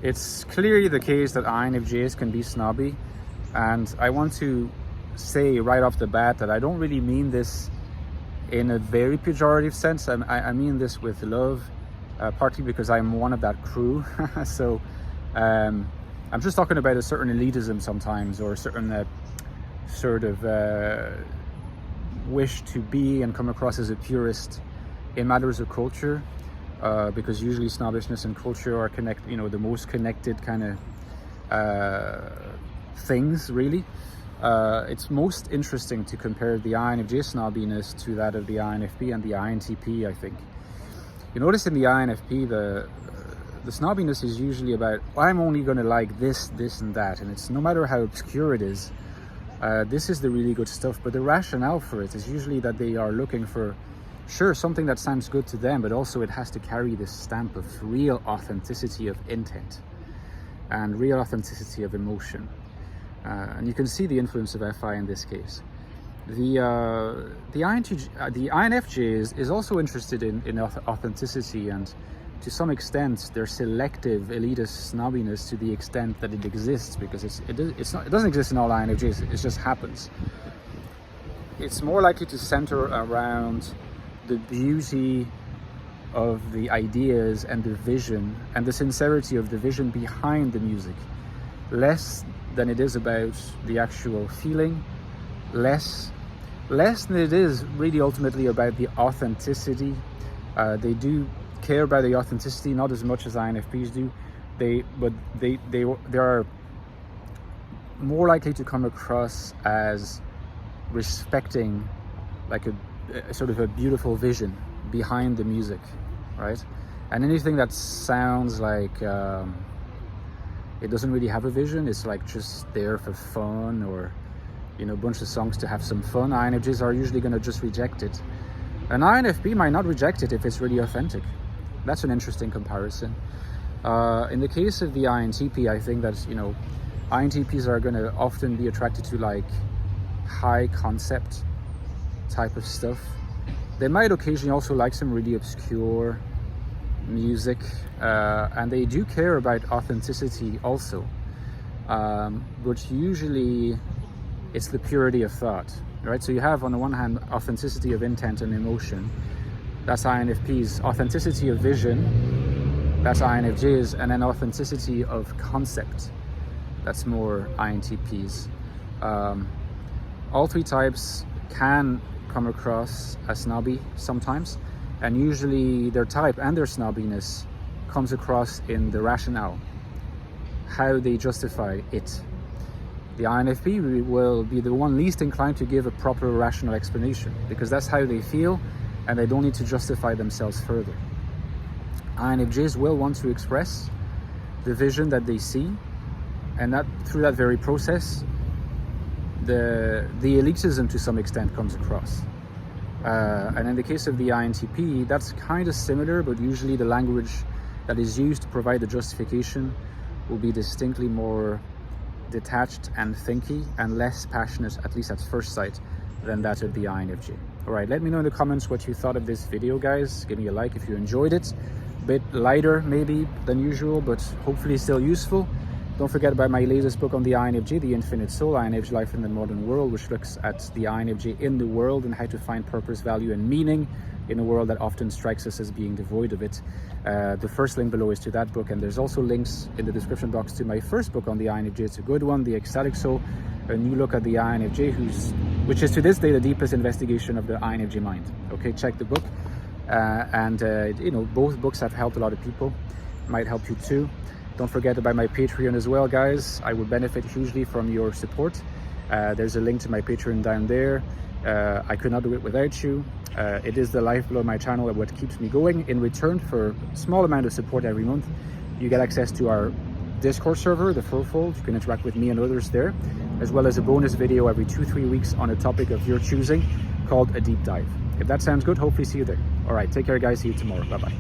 It's clearly the case that INFJs can be snobby, and I want to say right off the bat that I don't really mean this in a very pejorative sense. I mean this with love, partly because I'm one of that crew. So I'm just talking about a certain elitism sometimes, or a certain sort of wish to be and come across as a purist in matters of culture. Because usually snobbishness and culture are the most connected kind of things, really. It's most interesting to compare the INFJ snobbiness to that of the INFP and the INTP, I think. You notice in the INFP, the snobbiness is usually about, well, I'm only going to like this, and that, and it's no matter how obscure it is, this is the really good stuff. But the rationale for it is usually that they are looking for, sure, something that sounds good to them, but also it has to carry this stamp of real authenticity of intent and real authenticity of emotion. And you can see the influence of FI in this case. The INFJ is also interested in authenticity, and to some extent their selective elitist snobbiness, to the extent that it exists, because it doesn't exist in all INFJs, it just happens. It's more likely to center around the beauty of the ideas and the vision and the sincerity of the vision behind the music, less than it is about the actual feeling, less than it is really ultimately about the authenticity. They do care about the authenticity, not as much as INFPs do. They are more likely to come across as respecting like a sort of a beautiful vision behind the music, right? And anything that sounds like it doesn't really have a vision, it's like just there for fun, or a bunch of songs to have some fun, INFJs are usually going to just reject it. An INFP might not reject it if it's really authentic. That's an interesting comparison. In the case of the INTP, I think that INTPs are going to often be attracted to like high concept type of stuff. They might occasionally also like some really obscure music, and they do care about authenticity also, but usually it's the purity of thought, right? So you have, on the one hand, authenticity of intent and emotion, that's INFPs. Authenticity of vision, that's INFJs. And then authenticity of concept, that's more INTPs. All three types can come across as snobby sometimes, and usually their type and their snobbiness comes across in the rationale, how they justify it. The INFP will be the one least inclined to give a proper rational explanation, because that's how they feel and they don't need to justify themselves further. INFJs will want to express the vision that they see, and that through that very process the elitism to some extent comes across. And in the case of the INTP, that's kind of similar, but usually the language that is used to provide the justification will be distinctly more detached and thinky and less passionate, at least at first sight, than that of the INFJ. All right, let me know in the comments what you thought of this video, guys. Give me a like if you enjoyed it. A bit lighter maybe than usual, but hopefully still useful. Don't forget about my latest book on the INFJ, The Infinite Soul, INFJ Life in the Modern World, which looks at the INFJ in the world and how to find purpose, value, and meaning in a world that often strikes us as being devoid of it. The first link below is to that book, and there's also links in the description box to my first book on the INFJ. It's a good one, The Ecstatic Soul, a new look at the INFJ, which is to this day the deepest investigation of the INFJ mind. Okay, check the book. Both books have helped a lot of people, might help you too. Don't forget about my Patreon as well, guys. I would benefit hugely from your support. There's a link to my Patreon down there. I could not do it without you. It is the lifeblood of my channel and what keeps me going. In return for a small amount of support every month, you get access to our Discord server, the Furfold. You can interact with me and others there, as well as a bonus video every 2-3 weeks on a topic of your choosing called A Deep Dive. If that sounds good, hopefully see you there. All right, take care, guys. See you tomorrow. Bye-bye.